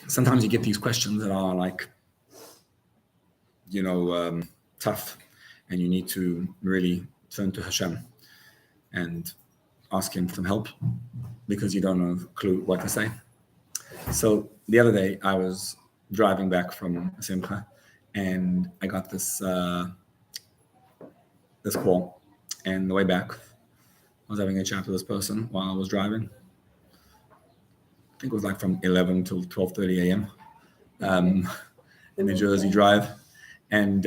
sometimes you get these questions that are like, tough, and you need to really turn to Hashem and ask him for help because you don't have a clue what to say. So the other day I was driving back from Simcha and I got this call, and the way back I was having a chat with this person while I was driving. I think it was like from 11 till 12:30 a.m. In the Jersey Drive. And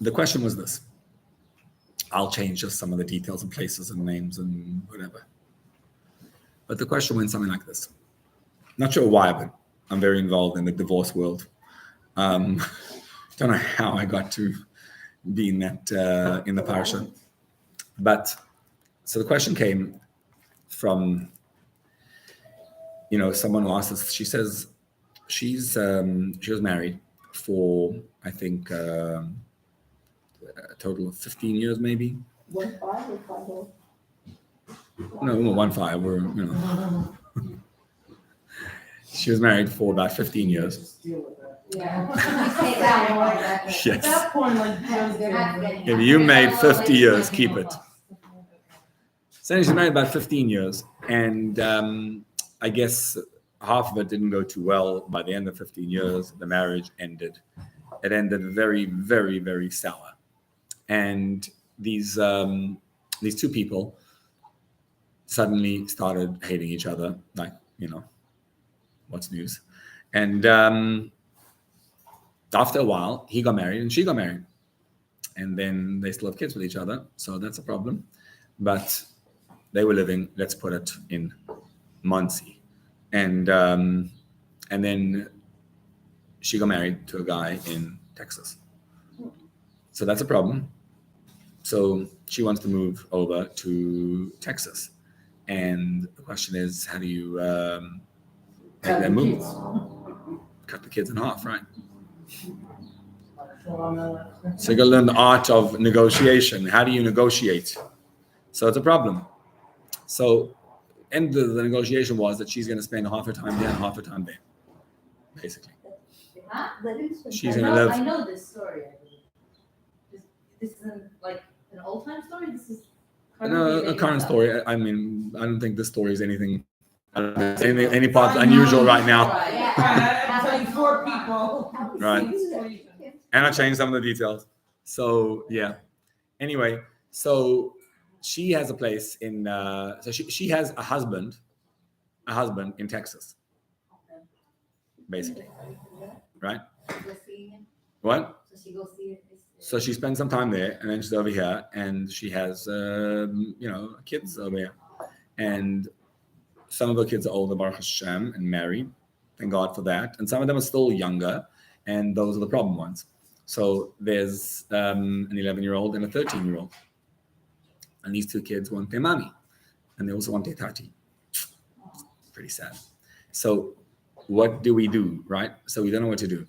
the question was this. I'll change just some of the details and places and names and whatever. But the question went something like this. Not sure why, but I'm very involved in the divorce world. Don't know how I got to be in that in the parsha. But so the question came from someone who asked us. She says she was married for I think a total of 15 years maybe. 1-5 or 5-0? No, 1-5. We're She was married for about 15 years. Yeah. Yes. That point, like, If you made 50 years, keep it. So she's married about 15 years, and I guess half of it didn't go too well. By the end of 15 years, the marriage ended. It ended very, very, very sour. And these two people suddenly started hating each other, like, what's news? And after a while, he got married and she got married. And then they still have kids with each other, so that's a problem. But they were living, let's put it, in Muncie. And then she got married to a guy in Texas. So that's a problem. So she wants to move over to Texas. And the question is, how do you make that move? Cut the kids in half, right? So you got to learn the art of negotiation. How do you negotiate? So it's a problem. So end of the negotiation was that she's going to spend half her time there and half her time there, basically. She's going to live. I know this story. This isn't like an old time story. This is a current story. I mean, I don't think this story is anything any part unusual right now. I'm telling you, 4 people. Right. And I changed some of the details. So yeah. Anyway, so she has a place in. So she has a husband in Texas, basically, right? What? So she spends some time there, and then she's over here, and she has kids over here, and some of her kids are older, Baruch Hashem, and married. Thank God for that. And some of them are still younger, and those are the problem ones. So there's an 11-year-old and a 13-year-old. And these 2 kids want their mommy, and they also want their tati. Pretty sad. So what do we do, right? So we don't know what to do.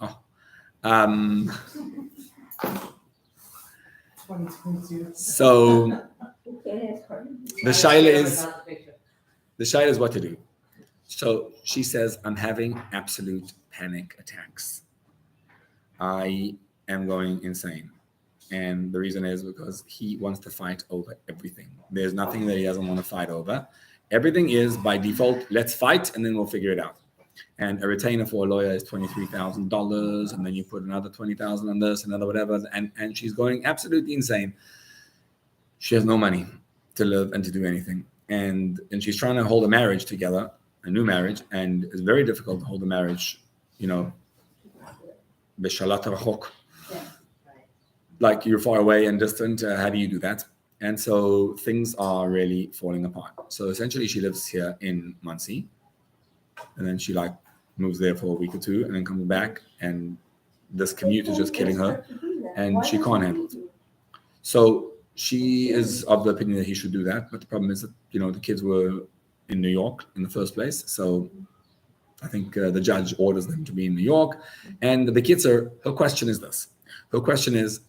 So the shaila is what to do. So she says, I'm having absolute panic attacks. I am going insane. And the reason is because he wants to fight over everything. There's nothing that he doesn't want to fight over. Everything is by default, let's fight and then we'll figure it out. And a retainer for a lawyer is $23,000, and then you put another $20,000 on this, another whatever, and she's going absolutely insane. She has no money to live and to do anything. And she's trying to hold a marriage together, a new marriage, and it's very difficult to hold a marriage, bishalat rachok. Like you're far away and distant, how do you do that? And so things are really falling apart. So essentially she lives here in Muncie, and then she moves there for a week or 2 and then comes back, and this commute is just killing her and she can't handle it. So she is of the opinion that he should do that, but the problem is that, the kids were in New York in the first place. So I think the judge orders them to be in New York, and the kids her question is this. Her question is,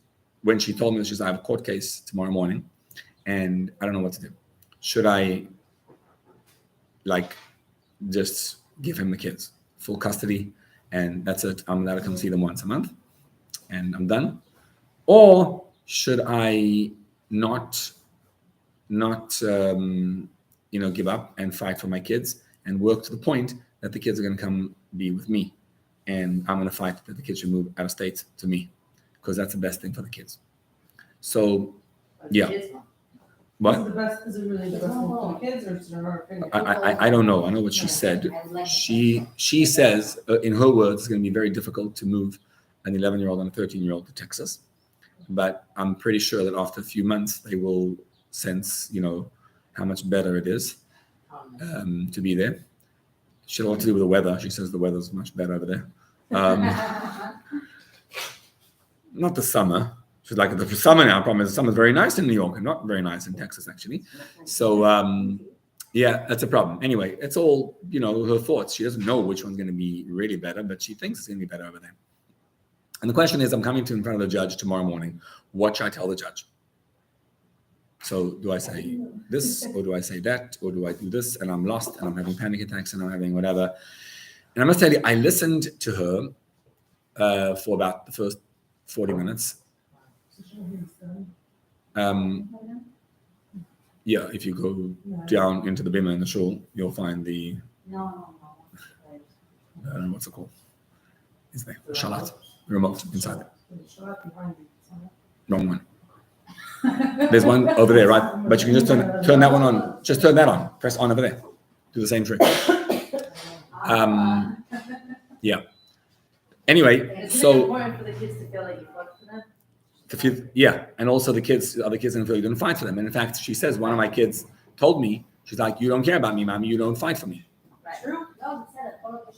when she told me that I have a court case tomorrow morning and I don't know what to do. Should I just give him the kids, full custody, and that's it. I'm allowed to come see them once a month, and I'm done. Or should I not give up and fight for my kids and work to the point that the kids are going to come be with me, and I'm going to fight that the kids should move out of state to me, because that's the best thing for the kids. So, yeah. What? Is it really the best thing for the kids, or is it her opinion? I don't know. I know what she said. She says, in her words, it's going to be very difficult to move an 11-year-old and a 13-year-old to Texas. But I'm pretty sure that after a few months, they will sense, how much better it is to be there. She had a lot to do with the weather. She says the weather's much better over there. Not the summer. She's like, the summer now, problem is the summer's very nice in New York and not very nice in Texas, actually. So, yeah, that's a problem. Anyway, it's all, her thoughts. She doesn't know which one's going to be really better, but she thinks it's going to be better over there. And the question is, I'm coming in front of the judge tomorrow morning. What should I tell the judge? So do I say this, or do I say that, or do I do this? And I'm lost, and I'm having panic attacks, and I'm having whatever. And I must tell you, I listened to her for about the first 40 minutes. Yeah, if you go down into the bima in the shul, you'll find the what's it called? Is there shalat remote inside there? Wrong one. There's one over there, right? But you can just turn that one on. Just turn that on. Press on over there. Do the same trick. Yeah. Anyway, so important for the kids to feel like you fought for them. Yeah, and also the other kids didn't feel you didn't fight for them. And in fact, she says one of my kids told me, she's like, "You don't care about me, mommy. You don't fight for me." True.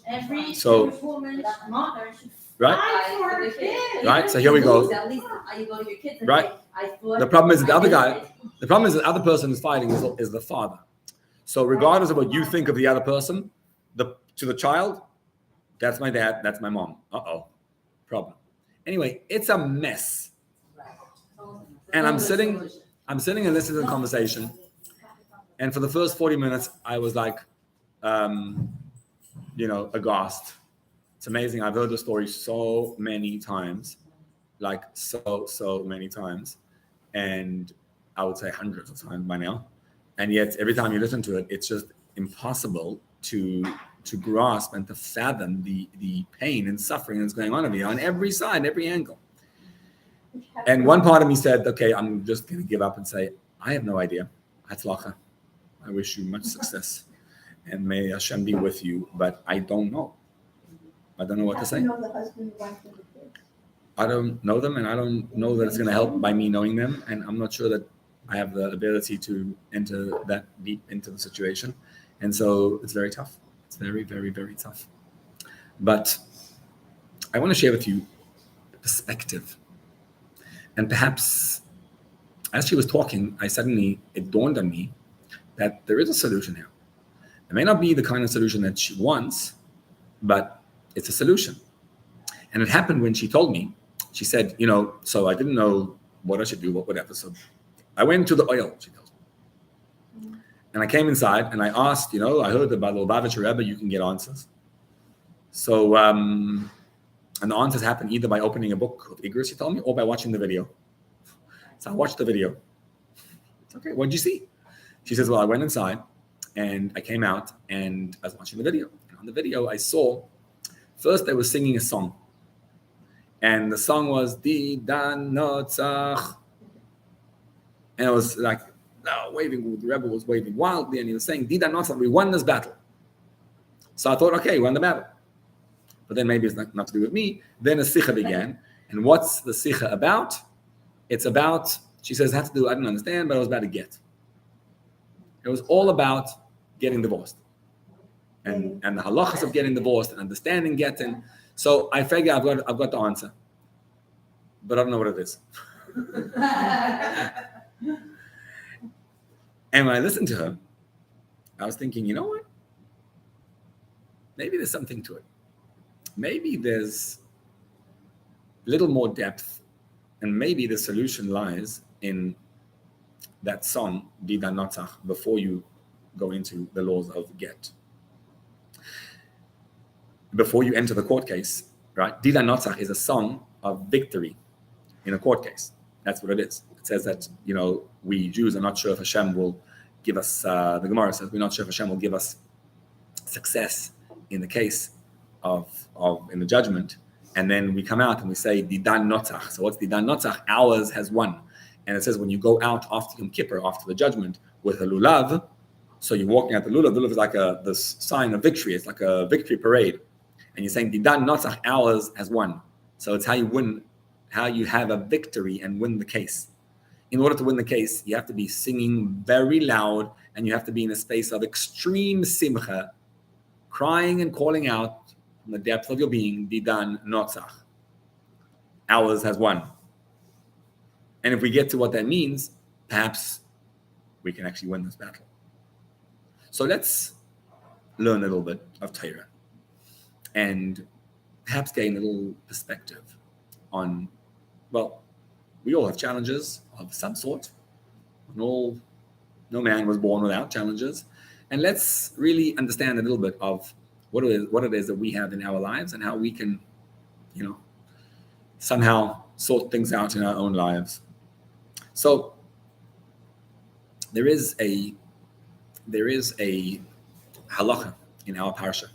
Every So, woman's mother should right? fight for her kids. Right. So here we go. At least you go to your kids and Right. say, I fought. The problem is that the other guy. The problem is that the other person who's fighting is the father. So regardless of what you think of the other person, to the child, that's my dad, that's my mom. Problem. Anyway, it's a mess. And I'm sitting and listening to the conversation. And for the first 40 minutes, I was like, aghast. It's amazing. I've heard the story so many times, like so many times. And I would say hundreds of times by now. And yet every time you listen to it, it's just impossible to grasp and to fathom the pain and suffering that's going on over here on every side, every angle. And one part of me said, okay, I'm just going to give up and say, I have no idea. Hatzlacha. I wish you much success. And may Hashem be with you, but I don't know. I don't know what to say. I don't know them, and I don't know that it's going to help by me knowing them. And I'm not sure that I have the ability to enter that deep into the situation. And so it's very tough. It's very, very, very tough. But I want to share with you perspective. And perhaps as she was talking, it dawned on me that there is a solution here. It may not be the kind of solution that she wants, but it's a solution. And it happened when she told me, she said, so I didn't know what I should do, whatever. So I went to the oil, she tells me. And I came inside and I asked, I heard about the Lubavitcher Rebbe, you can get answers. So, and the answers happen either by opening a book of Igris, she told me, or by watching the video. So I watched the video. Okay, what did you see? She says, well, I went inside and I came out and I was watching the video. And on the video, I saw, first they were singing a song. And the song was, Di Dan Notzach. And it was like, waving, the rebel was waving wildly, and he was saying, Di Dan Notzach, we won this battle. So I thought, okay, we won the battle. But then maybe it's not to do with me. Then a sikha began. And what's the sikha about? It's about, she says, I didn't understand, but it was about a get. It was all about getting divorced. And the halachas of getting divorced and understanding getting. So I figure I've got the answer. But I don't know what it is. And when I listened to her, I was thinking, you know what? Maybe there's something to it. Maybe there's a little more depth, and maybe the solution lies in that song, Di Dan Notzach, before you go into the laws of get. before you enter the court case, right? Dida Notzach is a song of victory in a court case. That's what it is. It says that, we Jews are not sure if Hashem will give us, the Gemara says, we're not sure if Hashem will give us success in the case in the judgment. And then we come out and we say, Didan Notzach. So what's Didan Notzach? Ours has won. And it says when you go out after Yom Kippur, after the judgment, with a lulav, so you're walking out the lulav. The lulav is like the sign of victory. It's like a victory parade. And you're saying, Didan Notzach, ours has won. So it's how you win, how you have a victory and win the case. In order to win the case, you have to be singing very loud, and you have to be in a space of extreme simcha, crying and calling out from the depth of your being, Didan Notzach. Ours has won. And if we get to what that means, perhaps we can actually win this battle. So let's learn a little bit of Torah and perhaps gain a little perspective on, we all have challenges of some sort. No man was born without challenges. And let's really understand a little bit of what it is that we have in our lives and how we can, somehow sort things out in our own lives. So there is a halacha in our parsha.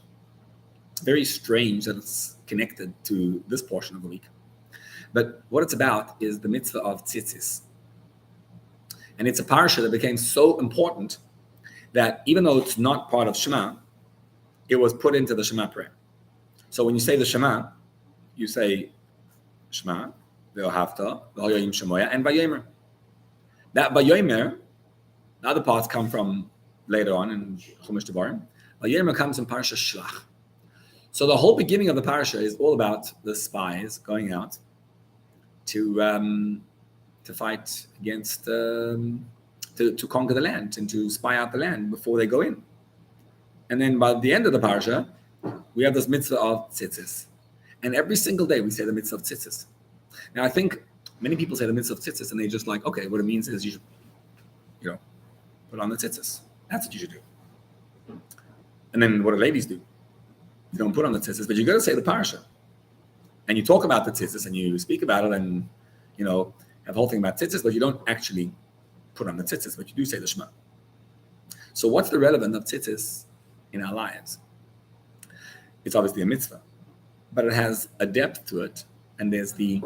Very strange that it's connected to this portion of the week. But what it's about is the mitzvah of Tsitis. And it's a parsha that became so important that even though it's not part of Shema, it was put into the Shema prayer. So when you say the Shema, you say Shema, Ve'ohavta, Ve'hoyoyim Shemoya, and Vayomer. That Vayomer, the other parts come from later on in Chumash Devarim. Vayomer comes from Parsha Shlach. So the whole beginning of the parsha is all about the spies going out to fight against, to conquer the land and to spy out the land before they go in. And then by the end of the parsha, we have this mitzvah of Tsitis. And every single day we say the mitzvah of Tsitis. Now I think many people say the mitzvah of Tsitis and they just like, okay, what it means is you should, put on the Tsitis. That's what you should do. And then what do ladies do? You don't put on the Tsitis, but you got to say the parsha. And you talk about the Tsitis and you speak about it and, have the whole thing about Tsitis, but you don't actually put on the Tsitis, but you do say the Shema. So what's the relevance of Tsitis in our lives? It's obviously a mitzvah, but it has a depth to it, and there's the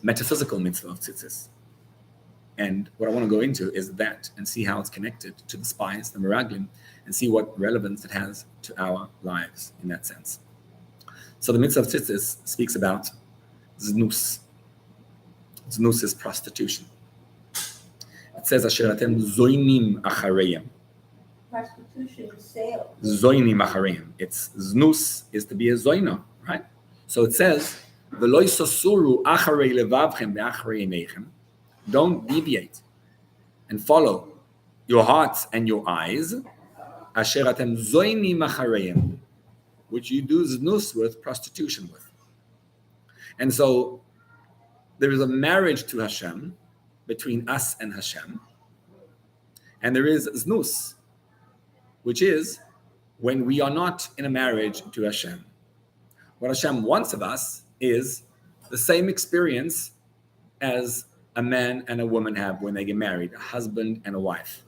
metaphysical mitzvah of Tsitis. And what I want to go into is that and see how it's connected to the spies, the meraglim, and see what relevance it has to our lives in that sense. So the mitzvah of Tsitis speaks about znus. Znus is prostitution. It says, Asher atem zoinim achareyim. Prostitution is sale. Zoinim achareyim. It's znus is to be a zoina, right? So it says, V'lo yisosuru acharei levavchem ve'acharei einechem. Don't deviate and follow your hearts and your eyes. Asher atem zoinim achareyim, which you do znus with, prostitution with. And so there is a marriage to Hashem between us and Hashem. And there is znus, which is when we are not in a marriage to Hashem. What Hashem wants of us is the same experience as a man and a woman have when they get married, a husband and a wife.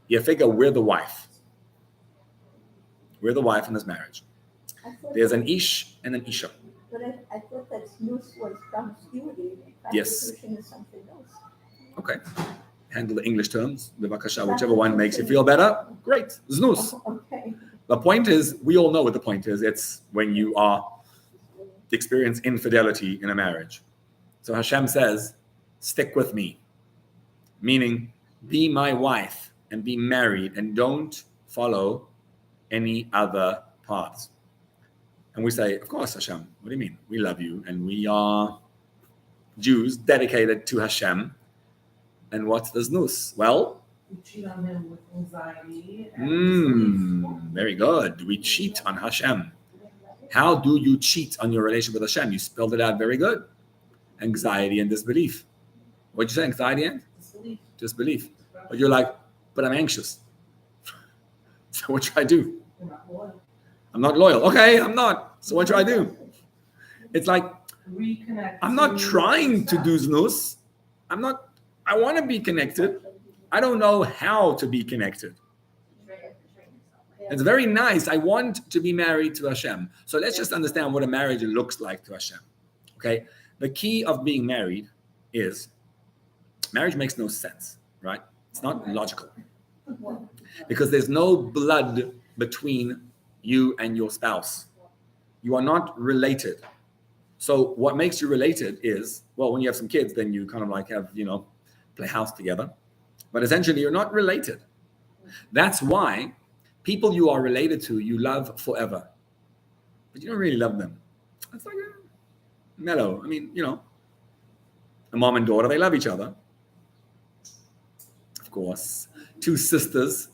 You figure we're the wife. We're the wife in this marriage. There's an ish and an isha. But I thought that snus was promiscuity. Yes. Prostitution is something else. Okay. Handle the English terms. Bevakasha, whichever one makes you feel better. Great. Znus. Okay. The point is, we all know what the point is. It's when you experience infidelity in a marriage. So Hashem says, stick with me. Meaning, be my wife and be married and don't follow any other paths. And we say, of course, Hashem, what do you mean? We love you and we are Jews dedicated to Hashem. And what's the znus? Well, We cheat on him with anxiety. very good. We cheat on Hashem. How do you cheat on your relationship with Hashem? You spelled it out very good. Anxiety and disbelief. What'd you say, anxiety and? Disbelief. Disbelief. But you're like, but I'm anxious. So what should I do? You're not loyal. I'm not loyal. Okay, I'm not. So what should I do? It's like, Reconnect. I'm not trying to do znus. I want to be connected. I don't know how to be connected. It's very nice. I want to be married to Hashem. So let's just understand what a marriage looks like to Hashem. Okay? The key of being married is marriage makes no sense, right? It's not logical. Because there's no blood between you and your spouse. You are not related. So what makes you related is, well, when you have some kids, then you kind of like have, play house together. But essentially, you're not related. That's why people you are related to, you love forever. But you don't really love them. It's like mellow. I mean, a mom and daughter, they love each other. Of course. Two sisters.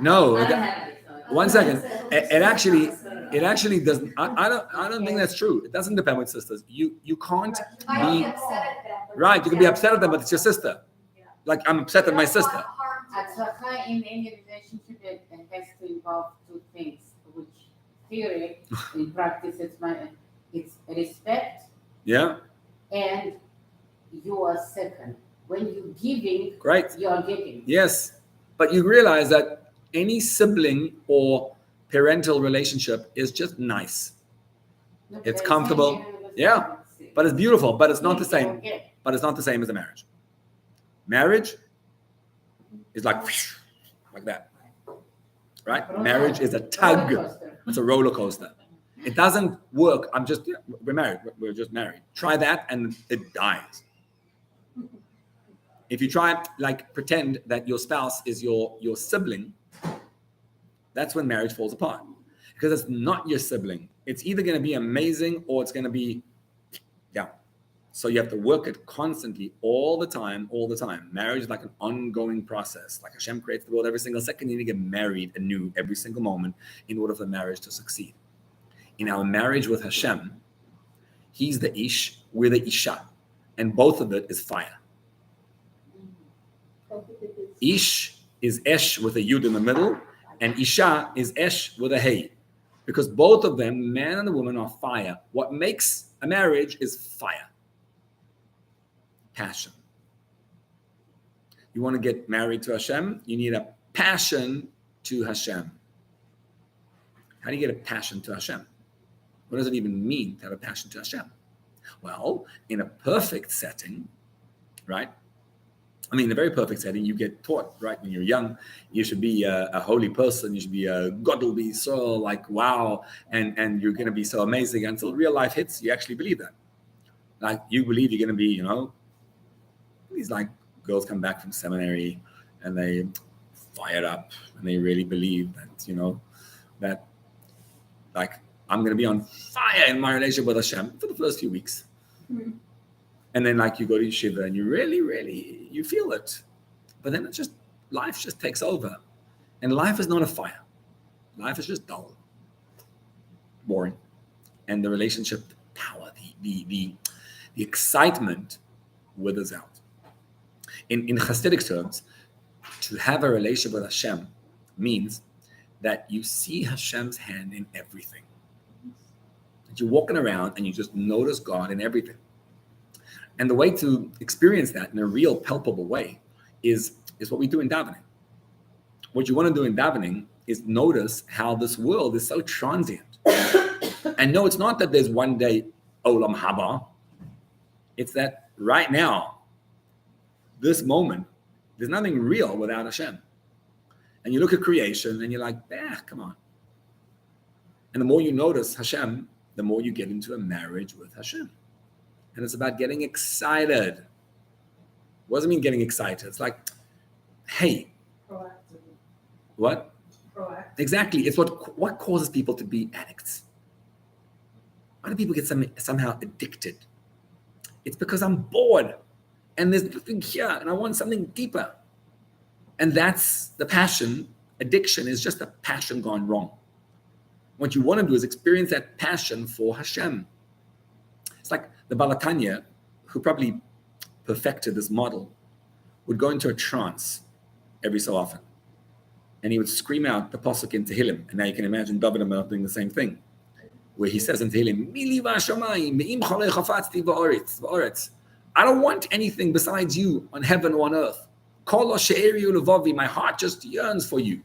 No. One second. It actually doesn't. I don't think that's true. It doesn't depend with sisters. You can't be right. You can be upset at them, but it's your sister. Like I'm upset at my sister. Atzlacha in any relationship it has to involve two things, which theory in practice it's respect. Yeah. And you are second. When you're giving, great. You are getting. Yes, but you realize that any sibling or parental relationship is just nice. It's comfortable. Yeah, but it's beautiful. But it's not the same. But it's not the same as a marriage. Marriage is like that, right? Marriage is a tug. It's a roller coaster. It doesn't work. We're married. We're just married. Try that and it dies. If you try pretend that your spouse is your sibling, that's when marriage falls apart. Because it's not your sibling. It's either going to be amazing or it's going to be down. So you have to work it constantly, all the time. Marriage is like an ongoing process. Like Hashem creates the world every single second. You need to get married anew every single moment in order for the marriage to succeed. In our marriage with Hashem, He's the Ish, we're the Isha. And both of it is fire. Ish is Esh with a Yud in the middle, and Isha is Esh with a Hey. Because both of them, man and the woman, are fire. What makes a marriage is fire. Passion. You want to get married to Hashem, you need a passion to Hashem. How do you get a passion to Hashem? What does it even mean to have a passion to Hashem? Well, in a perfect setting, right? I mean, in a very perfect setting, you get taught, right? When you're young, you should be a holy person. You should be God will be so like, wow. And you're going to be so amazing until real life hits. You actually believe that. Like you believe you're going to be, these like girls come back from seminary and they fire up and they really believe that, that like I'm going to be on fire in my relationship with Hashem for the first few weeks. Mm-hmm. And then like you go to yeshiva and you really, you feel it. But then life just takes over. And life is not a fire. Life is just dull, boring. And the relationship, the power, the excitement withers out. In Hasidic terms, to have a relationship with Hashem means that you see Hashem's hand in everything. That you're walking around and you just notice God in everything. And the way to experience that in a real palpable way is what we do in davening. What you want to do in davening is notice how this world is so transient. And no, it's not that there's one day Olam Haba. It's that right now, this moment, there's nothing real without Hashem. And you look at creation and you're like, come on. And the more you notice Hashem, the more you get into a marriage with Hashem. And it's about getting excited. What does it mean getting excited? It's like, hey. Proactive. What? Proactive. Exactly. It's what causes people to be addicts. Why do people get somehow addicted? It's because I'm bored. And there's nothing here. And I want something deeper. And that's the passion. Addiction is just a passion gone wrong. What you want to do is experience that passion for Hashem. It's like the Balatanya, who probably perfected this model, would go into a trance every so often. And he would scream out the pasuk in Tehillim. And now you can imagine David HaMelech doing the same thing, where he says in Tehillim, Mili v'ashamayim, me'im cholei chafatzti v'oretz. I don't want anything besides you on heaven or on earth. Kol she'eri ulevavi, my heart just yearns for you.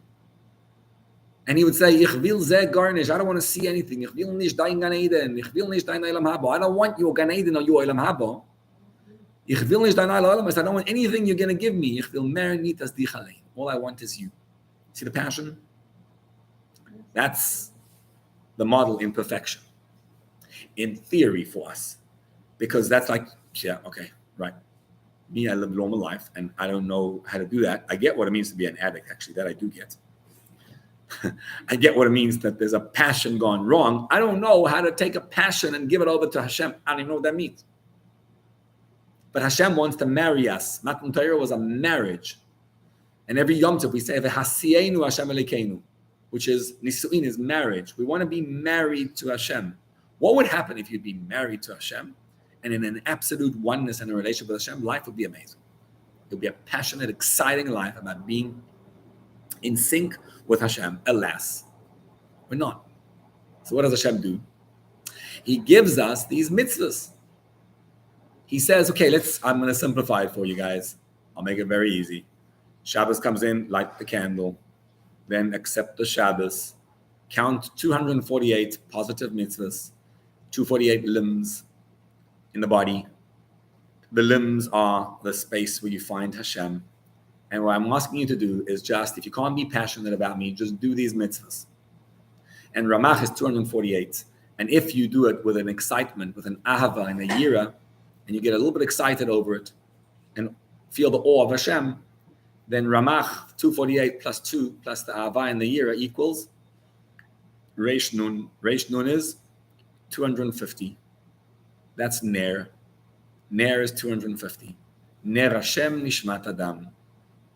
And he would say, Ich will zeh garnish. I don't want to see anything. Ich will nicht dein Gan Eden. Ich will nicht dein Olam Haba. I don't want your Gan Eden or your Olam Haba. Ich will nicht dein Olam Haba. I don't want anything you're going to give me. Ich will mer nitas dich allein. All I want is you. See the passion? That's the model in perfection. In theory for us. Because that's like, yeah, okay, right. Me, I live a normal life and I don't know how to do that. I get what it means to be an addict, actually. That I do get. I get what it means that there's a passion gone wrong. I don't know how to take a passion and give it over to Hashem. I don't even know what that means. But Hashem wants to marry us. Matan Torah was a marriage. And every Yom Tov we say, V'hasiyenu Hashem Elokeinu, which is, Nisu'in is marriage. We want to be married to Hashem. What would happen if you'd be married to Hashem and in an absolute oneness and a relationship with Hashem? Life would be amazing. It would be a passionate, exciting life about being in sync with Hashem. Alas, we're not. So what does Hashem do? He gives us these mitzvahs. He says, okay, I'm going to simplify it for you guys. I'll make it very easy. Shabbos comes in, light the candle, then accept the Shabbos, count 248 positive mitzvahs, 248 limbs in the body. The limbs are the space where you find Hashem. And what I'm asking you to do is just, if you can't be passionate about me, just do these mitzvahs. And Ramach is 248. And if you do it with an excitement, with an ahava and a yira, and you get a little bit excited over it and feel the awe of Hashem, then Ramach 248 plus 2 plus the ahava and the yira equals Reish Nun. Reish Nun is 250. That's Ner. Ner is 250. Ner Hashem Nishmat Adam.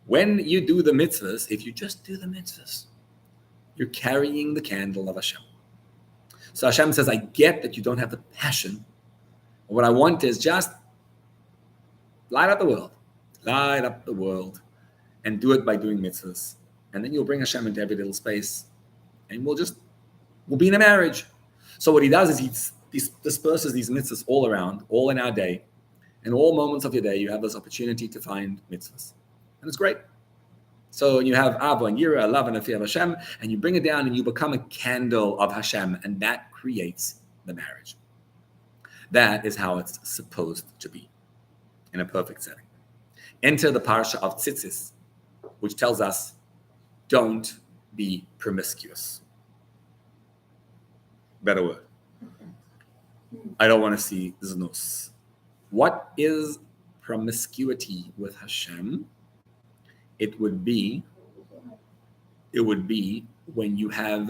When you do the mitzvahs, if you just do the mitzvahs, you're carrying the candle of Hashem. So Hashem says, I get that you don't have the passion. What I want is just light up the world. Light up the world. And do it by doing mitzvahs. And then you'll bring Hashem into every little space. And we'll be in a marriage. So what he does is he disperses these mitzvahs all around, all in our day. In all moments of your day, you have this opportunity to find mitzvahs. And it's great. So you have Ava and Yira, love and a fear of Hashem, and you bring it down and you become a candle of Hashem, and that creates the marriage. That is how it's supposed to be in a perfect setting. Enter the parasha of Tsitis, which tells us, don't be promiscuous. Better word. I don't want to see znus. What is promiscuity with Hashem? It would be when you have,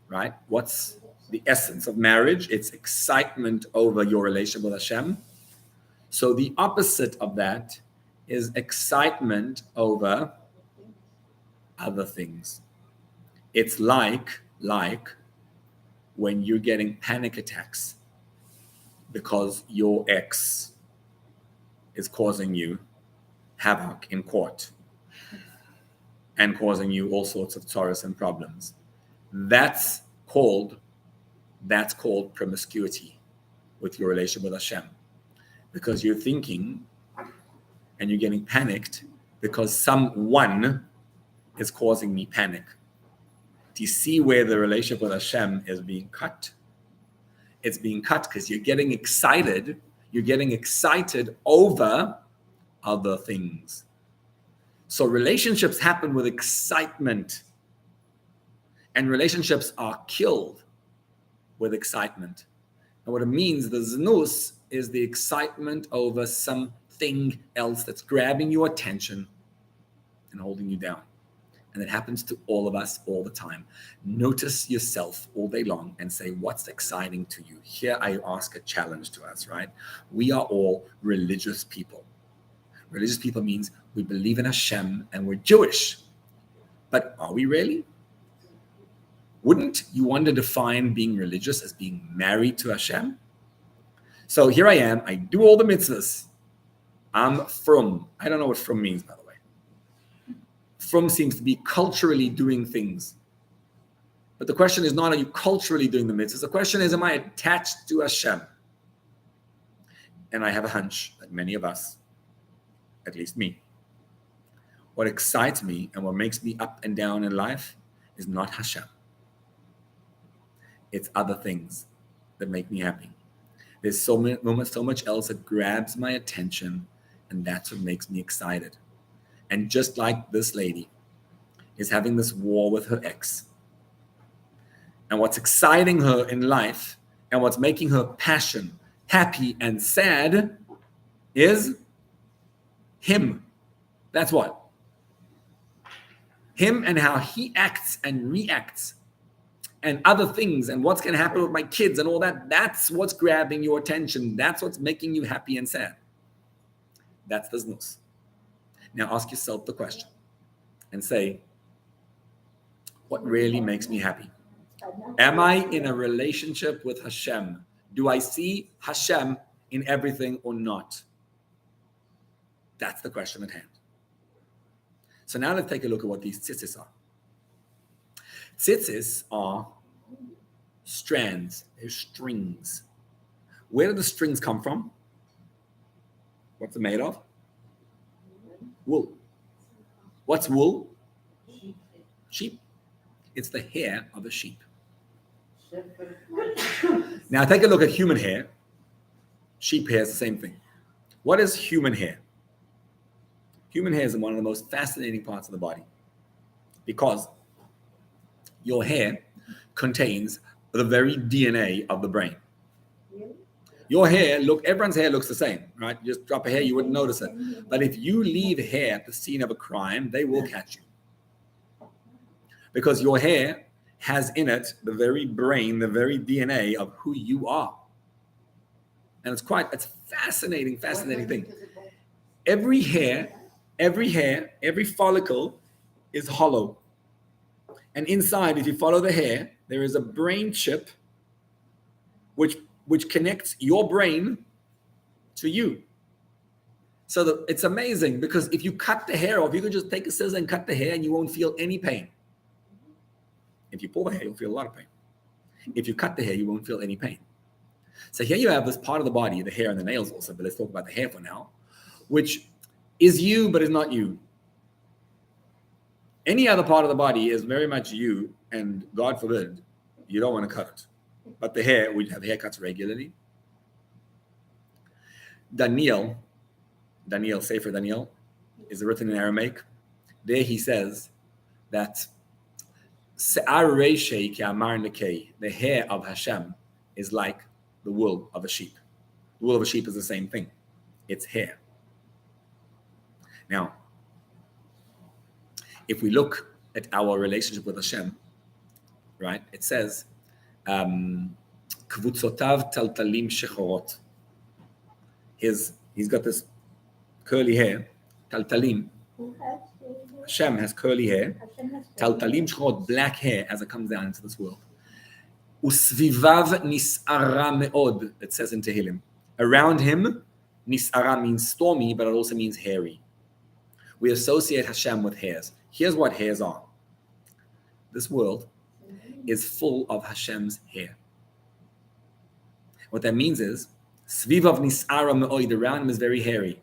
right? What's the essence of marriage? It's excitement over your relationship with Hashem. So the opposite of that is excitement over other things. It's like when you're getting panic attacks because your ex is causing you havoc in court and causing you all sorts of sorrows and problems. That's called promiscuity with your relationship with Hashem. Because you're thinking and you're getting panicked because someone is causing me panic. Do you see where the relationship with Hashem is being cut? It's being cut because you're getting excited. You're getting excited over other things. So relationships happen with excitement. And relationships are killed with excitement. And what it means, the znus, is the excitement over something else that's grabbing your attention and holding you down. And it happens to all of us all the time. Notice yourself all day long and say, what's exciting to you? Here I ask a challenge to us, right? We are all religious people. Religious people means we believe in Hashem and we're Jewish. But are we really? Wouldn't you want to define being religious as being married to Hashem? So here I am. I do all the mitzvahs. I'm from. I don't know what from means, by the way. From seems to be culturally doing things. But the question is not, are you culturally doing the mitzvahs? The question is, am I attached to Hashem? And I have a hunch that many of us, at least me, what excites me and what makes me up and down in life is not Hashem. It's other things that make me happy. There's so much else that grabs my attention, and that's what makes me excited. And just like this lady is having this war with her ex, and what's exciting her in life and what's making her passion, happy and sad is him. That's what. Him and how he acts and reacts and other things and what's going to happen with my kids and all that. That's what's grabbing your attention. That's what's making you happy and sad. That's the znus. Now ask yourself the question and say, what really makes me happy? Am I in a relationship with Hashem? Do I see Hashem in everything or not? That's the question at hand. So now let's take a look at what these tsitis are. Tsitis are strands, they're strings. Where do the strings come from? What's it made of? Wool. What's wool? Sheep. It's the hair of a sheep. Now take a look at human hair. Sheep hair is the same thing. What is human hair? Human hair is one of the most fascinating parts of the body because your hair contains the very DNA of the brain. Your hair, everyone's hair looks the same, right? You just drop a hair, you wouldn't notice it. But if you leave hair at the scene of a crime, they will catch you. Because your hair has in it the very brain, the very DNA of who you are. And it's fascinating thing. Every hair, every follicle is hollow. And inside, if you follow the hair, there is a brain chip which connects your brain to you. So it's amazing because if you cut the hair off, you can just take a scissor and cut the hair and you won't feel any pain. If you pull the hair, you'll feel a lot of pain. If you cut the hair, you won't feel any pain. So here you have this part of the body, the hair and the nails also, but let's talk about the hair for now, which is you, but is not you. Any other part of the body is very much you, and God forbid, you don't want to cut it. But the hair, we have haircuts regularly. Daniel, Sefer Daniel, is written in Aramaic. There he says that the hair of Hashem is like the wool of a sheep. The wool of a sheep is the same thing. It's hair. Now, if we look at our relationship with Hashem, right, it says, Kvutzotav taltalim shechorot. He's got this curly hair, taltalim. Hashem has curly hair. Taltalim shechorot, black hair as it comes down into this world. Usvivav nis'ara me'od, it says in Tehillim. Around him, nis'ara means stormy, but it also means hairy. We associate Hashem with hairs. Here's what hairs are. This world is full of Hashem's hair. What that means is, Svivav nis'ara me'od, around him is very hairy.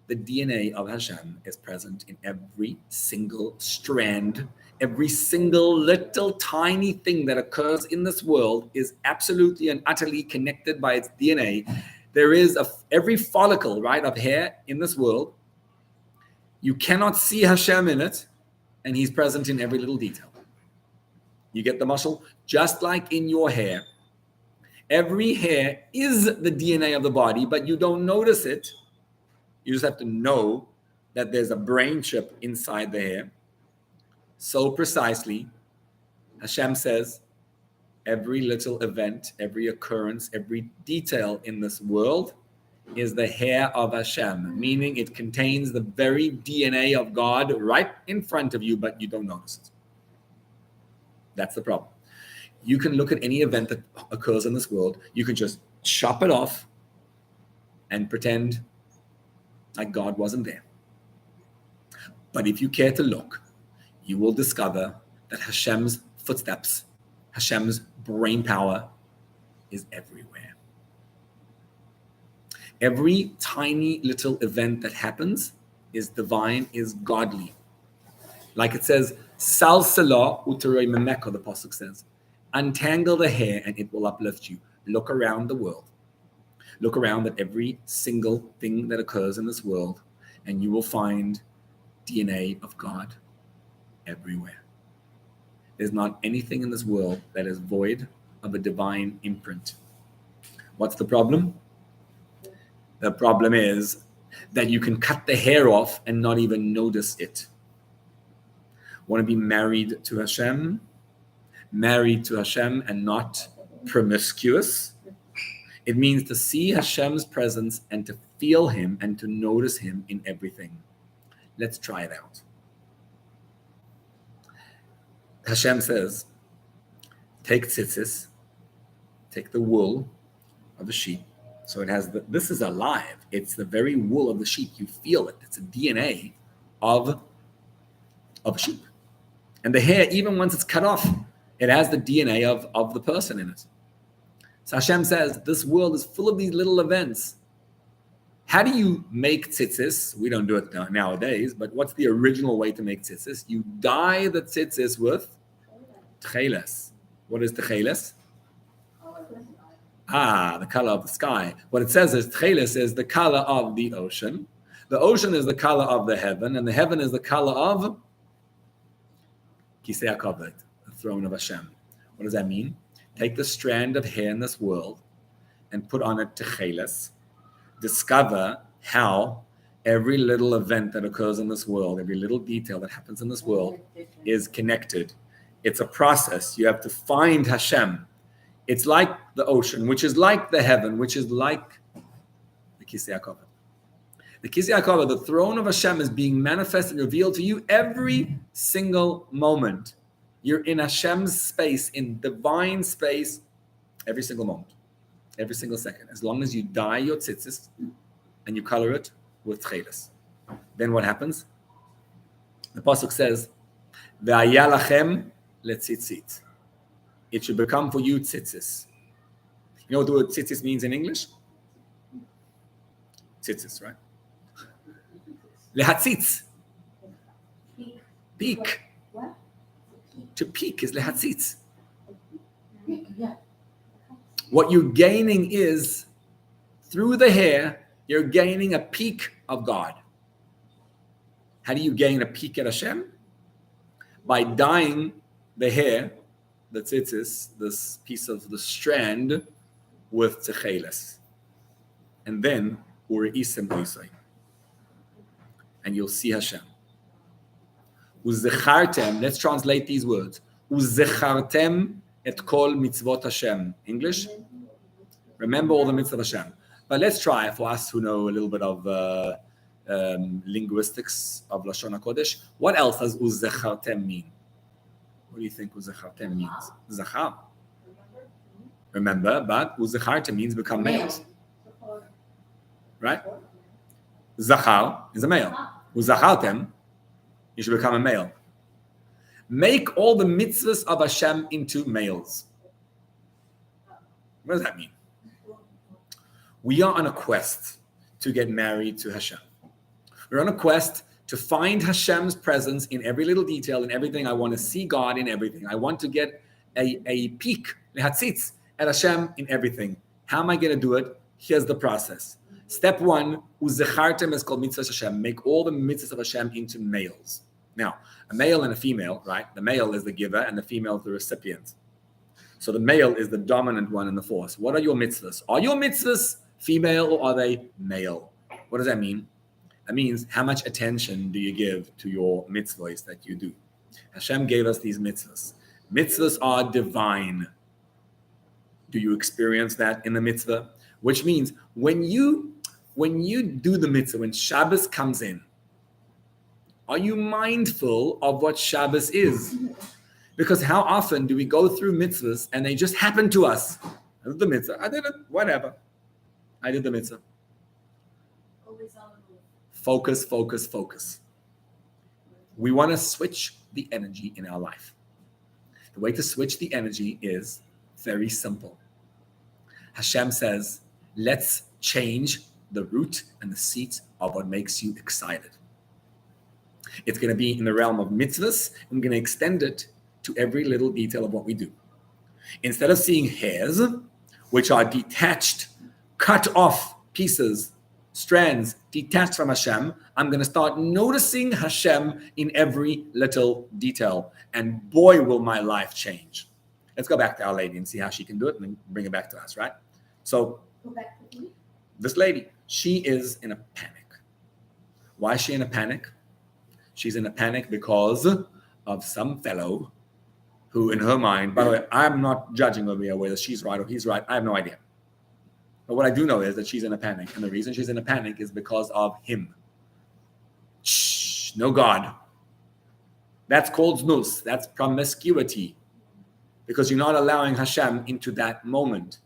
The DNA of Hashem is present in every single strand, every single little tiny thing that occurs in this world is absolutely and utterly connected by its DNA. There is every follicle, right, of hair in this world. You cannot see Hashem in it, and he's present in every little detail. You get the muscle? Just like in your hair. Every hair is the DNA of the body, but you don't notice it. You just have to know that there's a brain chip inside the hair. So precisely, Hashem says, every little event, every occurrence, every detail in this world is the hair of Hashem, meaning it contains the very DNA of God right in front of you, but you don't notice it. That's the problem. You can look at any event that occurs in this world, you can just chop it off and pretend like God wasn't there. But if you care to look, you will discover that Hashem's footsteps, Hashem's brain power is everywhere. Every tiny little event that happens is divine, is godly. Like it says, Sal Salah uteroi memeko, the Pasuk says. Untangle the hair and it will uplift you. Look around the world. Look around at every single thing that occurs in this world, and you will find DNA of God everywhere. There's not anything in this world that is void of a divine imprint. What's the problem? The problem is that you can cut the hair off and not even notice it. Want to be married to Hashem? Married to Hashem and not promiscuous? It means to see Hashem's presence and to feel Him and to notice Him in everything. Let's try it out. Hashem says, take Tsitis, take the wool of the sheep. So it has this is alive. It's the very wool of the sheep. You feel it. It's a DNA of a sheep. And the hair, even once it's cut off, it has the DNA of the person in it. So Hashem says, this world is full of these little events. How do you make tzitzis? We don't do it nowadays, but what's the original way to make tzitzis? You dye the tzitzis with tcheles. What is tcheles? The color of the sky. What it says is tcheles is the color of the ocean. The ocean is the color of the heaven, and the heaven is the color of Kisei HaKavod, the throne of Hashem. What does that mean? Take the strand of hair in this world and put on it tcheles. Discover how every little event that occurs in this world, every little detail that happens in this world is connected. It's a process. You have to find Hashem. It's like the ocean, which is like the heaven, which is like the Kisei HaKavod. The Kisei HaKavod, the throne of Hashem, is being manifested and revealed to you every single moment. You're in Hashem's space, in divine space, every single moment. Every single second, as long as you dye your tzitzis and you color it with tcheles. Then what happens? The Pasuk says, vaya lachem lציצית. It should become for you tzitzis. You know what the word tzitzis means in English? Tzitzis, right? Lehatzitz. Peak. What? To peak is lehatzitz. Yeah. What you're gaining is, through the hair, you're gaining a peak of God. How do you gain a peak at Hashem? By dyeing the hair, the tzitzis, this piece of the strand, with tcheles. And then, ureisem oisai. And you'll see Hashem. Uzechartem, let's translate these words. Uzechartem et kol mitzvot Hashem. English? Remember all the mitzvot of Hashem. But let's try, for us who know a little bit of linguistics of Lashon HaKodesh, what else does uzechartem mean? What do you think uzechartem means? Zachar. Remember, but uzechartem means become males. Right? Zachar is a male. Uzachartem, you should become a male. Make all the mitzvahs of Hashem into males. What does that mean? We are on a quest to get married to Hashem. We're on a quest to find Hashem's presence in every little detail, in everything. I want to see God in everything. I want to get a peek, lehatzitz, at Hashem in everything. How am I going to do it? Here's the process. Step one, uzechartem is called mitzvah Hashem. Make all the mitzvahs of Hashem into males. Now, a male and a female, right? The male is the giver and the female is the recipient. So the male is the dominant one in the force. What are your mitzvahs? Are your mitzvahs female or are they male? What does that mean? That means how much attention do you give to your mitzvahs that you do? Hashem gave us these mitzvahs. Mitzvahs are divine. Do you experience that in the mitzvah? Which means when you do the mitzvah, when Shabbos comes in, are you mindful of what Shabbos is? Because how often do we go through mitzvahs and they just happen to us? I did the mitzvah. I did it. Whatever. I did the mitzvah. Always on the move. Focus, focus, focus. We want to switch the energy in our life. The way to switch the energy is very simple. Hashem says, let's change the root and the seat of what makes you excited. It's going to be in the realm of mitzvahs. I'm going to extend it to every little detail of what we do. Instead of seeing hairs, which are detached, cut off pieces, strands, detached from Hashem, I'm going to start noticing Hashem in every little detail. And boy, will my life change. Let's go back to Our Lady and see how she can do it and then bring it back to us, right? So, Go back to me. this lady, she is in a panic. Why is she in a panic? She's in a panic because of some fellow who, in her mind, by the way, I'm not judging over here whether she's right or he's right. I have no idea. But what I do know is that she's in a panic. And the reason she's in a panic is because of him. Shh, no God. That's called znus. That's promiscuity. Because you're not allowing Hashem into that moment.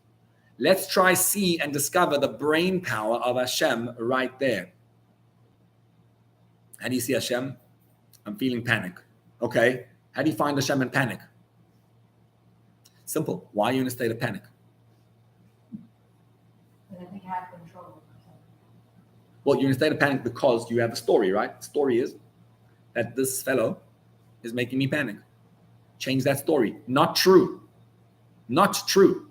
Let's try see and discover the brain power of Hashem right there. How do you see Hashem? I'm feeling panic. Okay. How do you find Hashem in panic? Simple. Why are you in a state of panic? And I think I have control of myself. Well, you're in a state of panic because you have a story, right? The story is that this fellow is making me panic. Change that story. Not true. Not true.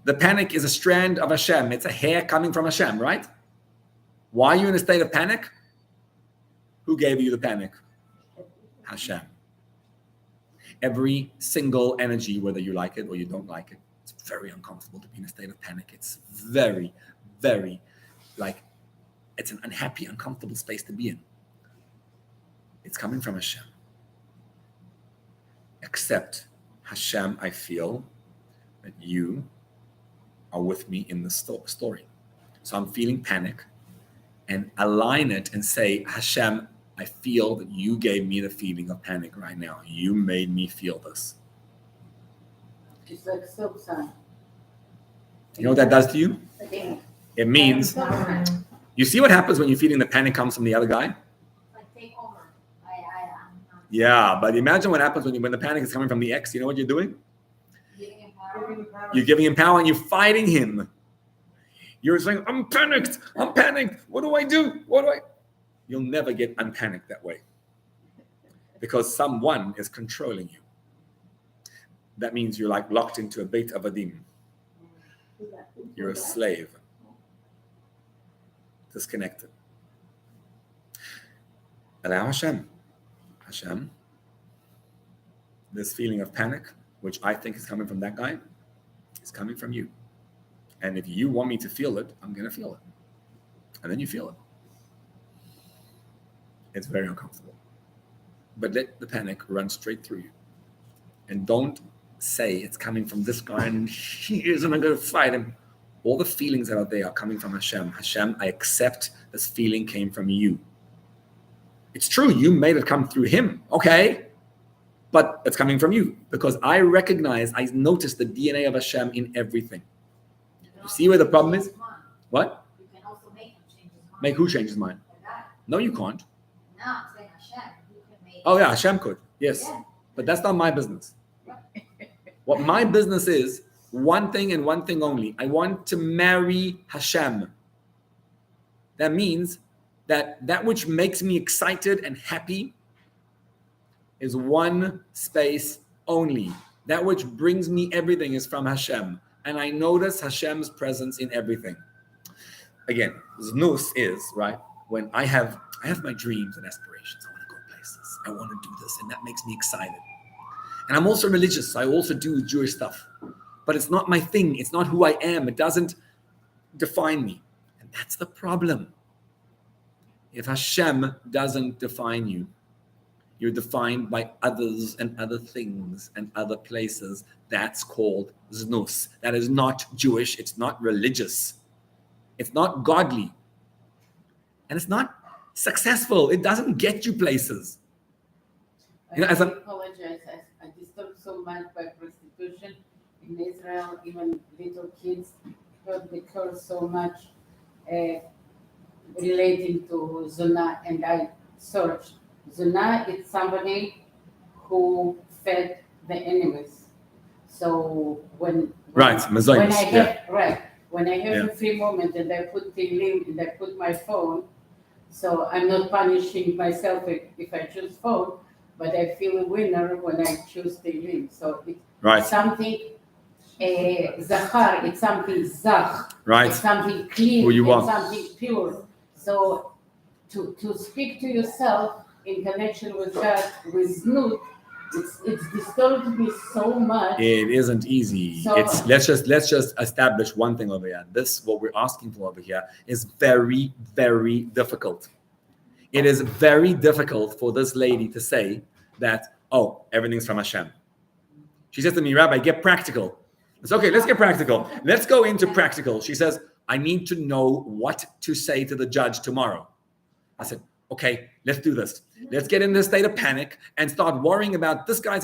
The panic is a strand of Hashem. It's a hair coming from Hashem, right? Why are you in a state of panic? Who gave you the panic? Hashem. Every single energy, whether you like it or you don't like it, it's very uncomfortable to be in a state of panic. It's very, very, it's an unhappy, uncomfortable space to be in. It's coming from Hashem. Except, Hashem, I feel that you are with me in the story. So I'm feeling panic and align it and say, Hashem, I feel that you gave me the feeling of panic right now. You made me feel this. It's like stop sign. You know what that does to you? Again. It means, you see what happens when you're feeling the panic comes from the other guy? Like take over. Yeah, but imagine what happens when the panic is coming from the ex. You know what you're doing? Giving him power. You're giving him power and you're fighting him. You're saying, I'm panicked. What do I do? You'll never get unpanicked that way. Because someone is controlling you. That means you're like locked into a beit avadim. You're a slave. Disconnected. Allow Hashem. Hashem, this feeling of panic, which I think is coming from that guy, is coming from you. And if you want me to feel it, I'm going to feel it. And then you feel it. It's very uncomfortable. But let the panic run straight through you. And don't say it's coming from this guy and he is and I'm going to fight him. All the feelings that are there are coming from Hashem. Hashem, I accept this feeling came from you. It's true, you made it come through him. Okay. But it's coming from you. Because I notice the DNA of Hashem in everything. You see where the problem is? What? You can also make him change his mind. Make who change his mind? The guy. No, you can't. No, I'm saying Hashem. You can make. Oh yeah, Hashem could. Yes. Yeah. But that's not my business. What my business is, one thing and one thing only. I want to marry Hashem. That means that which makes me excited and happy is one space only. That which brings me everything is from Hashem. And I notice Hashem's presence in everything. Again, znus is, right, when I have my dreams and aspirations. I want to go places. I want to do this. And that makes me excited. And I'm also religious. I also do Jewish stuff. But it's not my thing. It's not who I am. It doesn't define me. And that's the problem. If Hashem doesn't define you, you're defined by others and other things and other places. That's called znus. That is not Jewish. It's not religious. It's not godly. And it's not successful. It doesn't get you places. I apologize. I disturbed so much by prostitution in Israel. Even little kids heard the curse so much relating to zina, and I searched. Zina is somebody who fed the enemies. So when Right, when Mazonos, I yeah. have when I have Yeah. a free moment and I put Tehillim and I put my phone, so I'm not punishing myself if I choose phone, but I feel a winner when I choose Tehillim. So it's Right, something zachar, it's something zach, right. it's something clean, Who you it's want. something pure. So to speak to yourself in connection with God, with znut, it's disturbed me so much. It isn't easy. So- It's let's just establish one thing over here. This what we're asking for over here is very, very difficult. It is very difficult for this lady to say that, oh, everything's from Hashem. She says to me, Rabbi, get practical. It's okay, let's get practical. Let's go into practical. She says, I need to know what to say to the judge tomorrow. I said, okay, let's do this. Let's get in this state of panic and start worrying about this guy's